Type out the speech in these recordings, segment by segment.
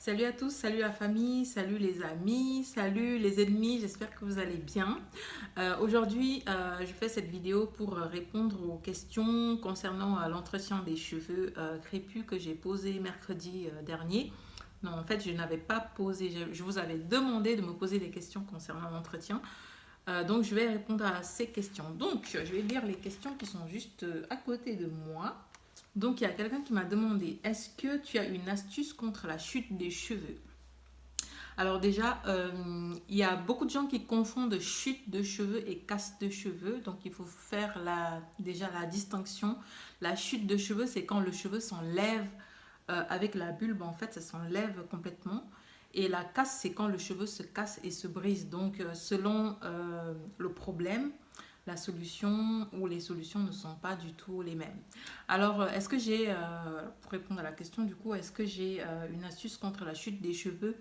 Salut à tous, salut la famille, salut les amis, salut les ennemis, j'espère que vous allez bien. Aujourd'hui, je fais cette vidéo pour répondre aux questions concernant l'entretien des cheveux crépus que j'ai posé mercredi dernier. Non, en fait, je n'avais pas posé, je vous avais demandé de me poser des questions concernant l'entretien. Donc, je vais répondre à ces questions. Donc, je vais lire les questions qui sont juste à côté de moi. Donc, il y a quelqu'un qui m'a demandé, est-ce que tu as une astuce contre la chute des cheveux? Alors déjà, il y a beaucoup de gens qui confondent chute de cheveux et casse de cheveux. Donc, il faut faire déjà la distinction. La chute de cheveux, c'est quand le cheveu s'enlève avec la bulbe, en fait, ça s'enlève complètement. Et la casse, c'est quand le cheveu se casse et se brise. Donc, selon le problème, la solution ou les solutions ne sont pas du tout les mêmes. Alors, est-ce que pour répondre à la question du coup, est-ce que j'ai une astuce contre la chute des cheveux?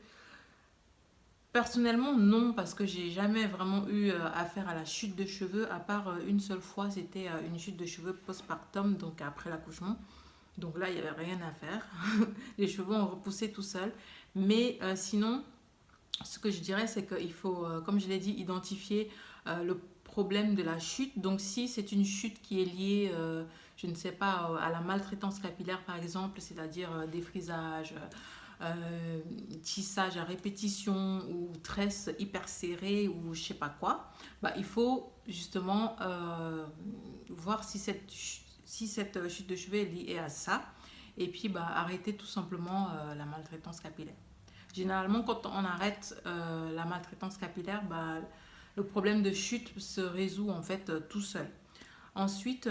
Personnellement, non, parce que j'ai jamais vraiment eu affaire à la chute de cheveux, à part une seule fois, c'était une chute de cheveux postpartum, donc après l'accouchement. Donc là, il n'y avait rien à faire. Les cheveux ont repoussé tout seuls. Mais sinon, ce que je dirais, c'est qu'il faut, comme je l'ai dit, identifier le problème de la chute. Donc, si c'est une chute qui est liée, je ne sais pas, à la maltraitance capillaire, par exemple, c'est-à-dire défrisage, tissage à répétition ou tresse hyper serrée ou je sais pas quoi, bah, il faut justement voir si cette chute de cheveux est liée à ça. Et puis, bah, arrêter tout simplement la maltraitance capillaire. Généralement, quand on arrête la maltraitance capillaire, bah, le problème de chute se résout en fait tout seul. Ensuite,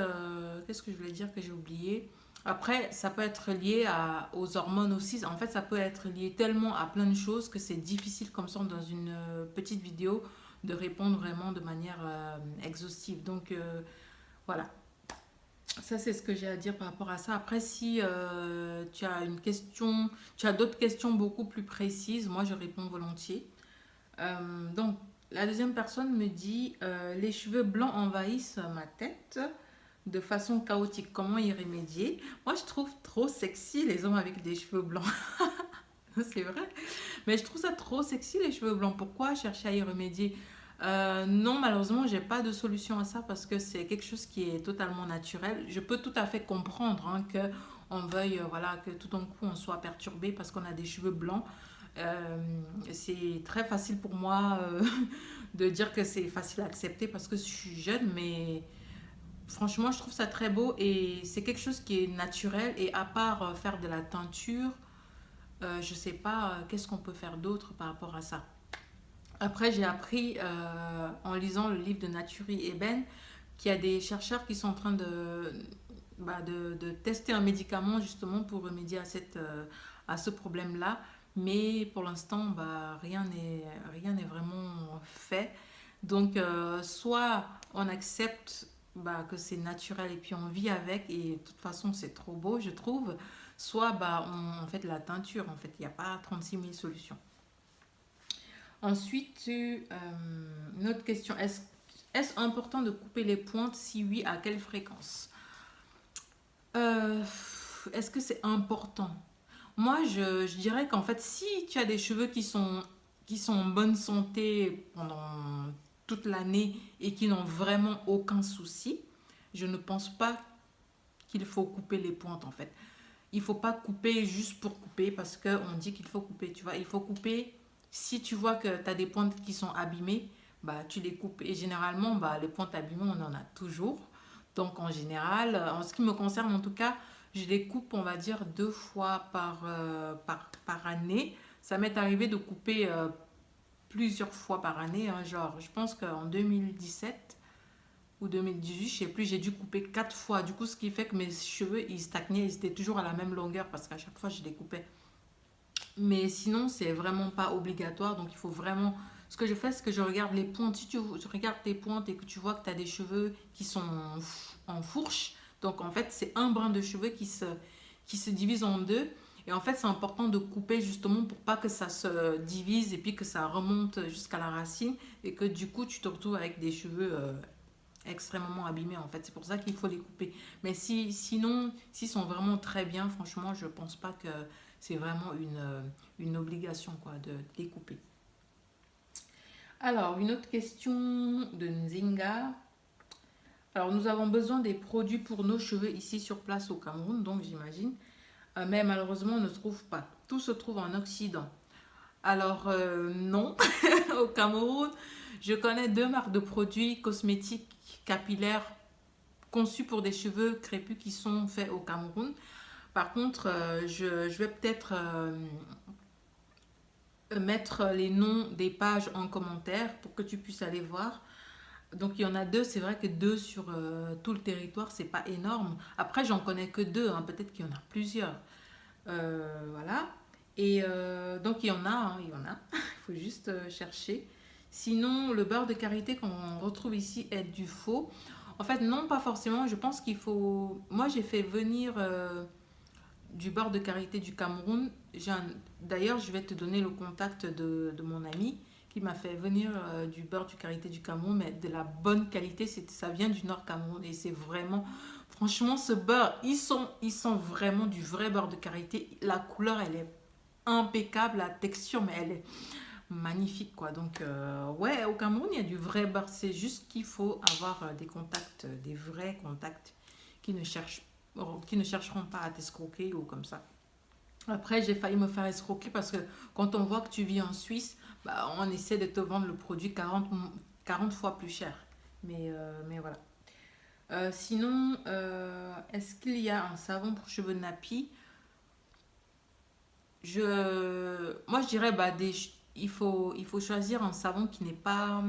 qu'est-ce que je voulais dire que j'ai oublié? Après, ça peut être lié aux hormones aussi. En fait, ça peut être lié tellement à plein de choses que c'est difficile comme ça dans une petite vidéo de répondre vraiment de manière exhaustive. Donc voilà, ça c'est ce que j'ai à dire par rapport à ça. Après, si tu as une question, tu as d'autres questions beaucoup plus précises, moi je réponds volontiers. Donc, la deuxième personne me dit les cheveux blancs envahissent ma tête de façon chaotique. Comment y remédier? Moi, je trouve trop sexy les hommes avec des cheveux blancs. C'est vrai. Mais je trouve ça trop sexy les cheveux blancs. Pourquoi chercher à y remédier? Non, malheureusement, j'ai pas de solution à ça parce que c'est quelque chose qui est totalement naturel. Je peux tout à fait comprendre que on veuille, voilà, que tout d'un coup on soit perturbé parce qu'on a des cheveux blancs. C'est très facile pour moi de dire que c'est facile à accepter parce que je suis jeune, mais franchement, je trouve ça très beau et c'est quelque chose qui est naturel. Et à part faire de la teinture, je sais pas qu'est-ce qu'on peut faire d'autre par rapport à ça. Après, j'ai appris en lisant le livre de Naturi Eben qu'il y a des chercheurs qui sont en train de tester un médicament justement pour remédier à ce problème-là. Mais pour l'instant, bah, rien n'est vraiment fait. Donc, soit on accepte bah, que c'est naturel et puis on vit avec et de toute façon c'est trop beau, je trouve. Soit bah, on fait de la teinture, en fait, il n'y a pas 36 000 solutions. Ensuite, une autre question. Est-ce important de couper les pointes? Si oui, à quelle fréquence? Euh, Est-ce que c'est important? Moi, je dirais qu'en fait, si tu as des cheveux qui sont en bonne santé pendant toute l'année et qui n'ont vraiment aucun souci, je ne pense pas qu'il faut couper les pointes en fait. Il faut pas couper juste pour couper parce qu'on dit qu'il faut couper, tu vois. Il faut couper si tu vois que tu as des pointes qui sont abîmées, bah, tu les coupes. Et généralement, bah, les pointes abîmées, on en a toujours. Donc en général, en ce qui me concerne en tout cas, je les coupe, on va dire, 2 fois par année. Ça m'est arrivé de couper plusieurs fois par année, hein, genre, je pense qu'en 2017 ou 2018, je sais plus, j'ai dû couper 4 fois. Du coup, ce qui fait que mes cheveux, ils stagnaient, ils étaient toujours à la même longueur parce qu'à chaque fois, je les coupais. Mais sinon, c'est vraiment pas obligatoire. Donc, il faut vraiment. Ce que je fais, c'est que je regarde les pointes. Si tu regardes tes pointes et que tu vois que tu as des cheveux qui sont en fourche, donc en fait, c'est un brin de cheveux qui se divise en deux. Et en fait, c'est important de couper justement pour pas que ça se divise et puis que ça remonte jusqu'à la racine et que du coup, tu te retrouves avec des cheveux extrêmement abîmés en fait. C'est pour ça qu'il faut les couper. Mais sinon, s'ils sont vraiment très bien, franchement, je pense pas que c'est vraiment une obligation quoi, de découper. Alors, une autre question de Nzinga. Alors, nous avons besoin des produits pour nos cheveux ici sur place au Cameroun, donc j'imagine. Mais malheureusement, on ne trouve pas. Tout se trouve en Occident. Alors, non. Au Cameroun, je connais deux marques de produits cosmétiques capillaires conçus pour des cheveux crépus qui sont faits au Cameroun. Par contre, je vais peut-être mettre les noms des pages en commentaire pour que tu puisses aller voir. Donc il y en a deux, c'est vrai que deux sur tout le territoire, c'est pas énorme. Après, j'en connais que deux, hein, peut-être qu'il y en a plusieurs. Voilà. Et donc il y en a, hein, il y en a. Il faut juste chercher. Sinon, le beurre de karité qu'on retrouve ici est du faux. En fait, non, pas forcément. Je pense qu'il faut. Moi, j'ai fait venir du beurre de karité du Cameroun. D'ailleurs, je vais te donner le contact de mon ami qui m'a fait venir du beurre du karité du Cameroun, mais de la bonne qualité. Ça vient du Nord Cameroun et c'est vraiment. Franchement, ce beurre, ils sont vraiment du vrai beurre de karité. La couleur, elle est impeccable, la texture, mais elle est magnifique, quoi. Donc, ouais, au Cameroun, il y a du vrai beurre. C'est juste qu'il faut avoir des contacts, des vrais contacts qui ne cherchent, qui ne chercheront pas à t'escroquer ou comme ça. Après, j'ai failli me faire escroquer parce que quand on voit que tu vis en Suisse, bah, on essaie de te vendre le produit 40 fois plus cher. Mais voilà. Sinon, est-ce qu'il y a un savon pour cheveux nappis? Moi, je dirais, bah, il faut choisir un savon qui n'est pas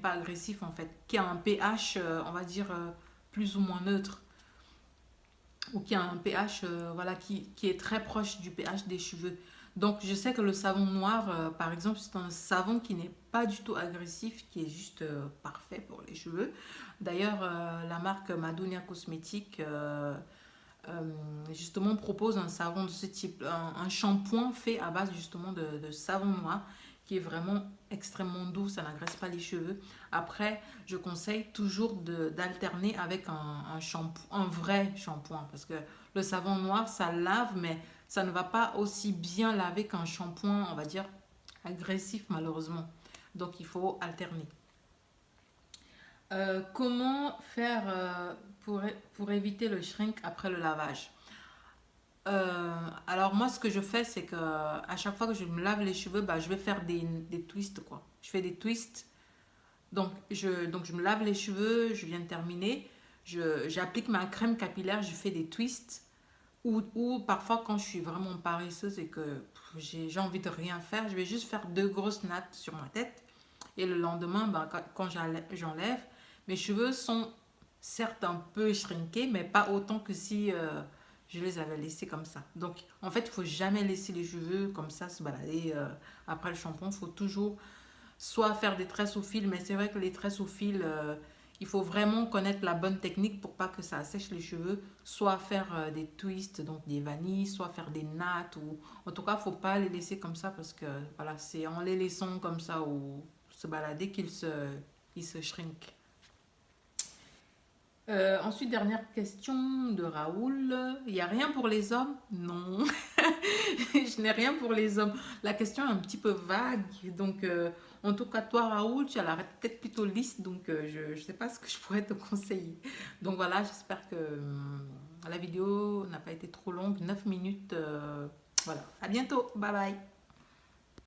agressif en fait, qui a un pH, on va dire, plus ou moins neutre, ou qui a un pH, voilà, qui est très proche du pH des cheveux. Donc, je sais que le savon noir, par exemple, c'est un savon qui n'est pas du tout agressif, qui est juste parfait pour les cheveux. D'ailleurs, la marque Madonia Cosmétique justement propose un savon de ce type, un shampoing fait à base justement de savon noir qui est vraiment extrêmement doux, ça n'agresse pas les cheveux. Après, je conseille toujours d'alterner avec un vrai shampoing parce que le savon noir, ça lave, mais ça ne va pas aussi bien laver qu'un shampoing, on va dire, agressif malheureusement. Donc, il faut alterner. Comment faire pour éviter le shrink après le lavage? Alors moi, ce que je fais, c'est que à chaque fois que je me lave les cheveux, bah, je vais faire des twists, quoi. Je fais des twists. Donc je me lave les cheveux, je viens de terminer. J'applique ma crème capillaire, je fais des twists. Ou parfois, quand je suis vraiment paresseuse et que j'ai envie de rien faire, je vais juste faire deux grosses nattes sur ma tête. Et le lendemain, bah, quand j'enlève, mes cheveux sont certes un peu shrinkés, mais pas autant que si je les avais laissés comme ça. Donc, en fait, il faut jamais laisser les cheveux comme ça se balader après le shampoing. Il faut toujours soit faire des tresses au fil, mais c'est vrai que les tresses au fil, il faut vraiment connaître la bonne technique pour pas que ça assèche les cheveux. Soit faire des twists, donc des vanilles, soit faire des nattes. Ou... En tout cas, il ne faut pas les laisser comme ça parce que voilà, c'est en les laissant comme ça ou se balader qu'ils se shrink. Ensuite, dernière question de Raoul. Il n'y a rien pour les hommes? Non, je n'ai rien pour les hommes. La question est un petit peu vague. Donc, en tout cas, toi, Raoul, tu as la tête plutôt lisse. Donc, je ne sais pas ce que je pourrais te conseiller. Donc, voilà, j'espère que la vidéo n'a pas été trop longue. 9 minutes. Voilà. À bientôt. Bye bye.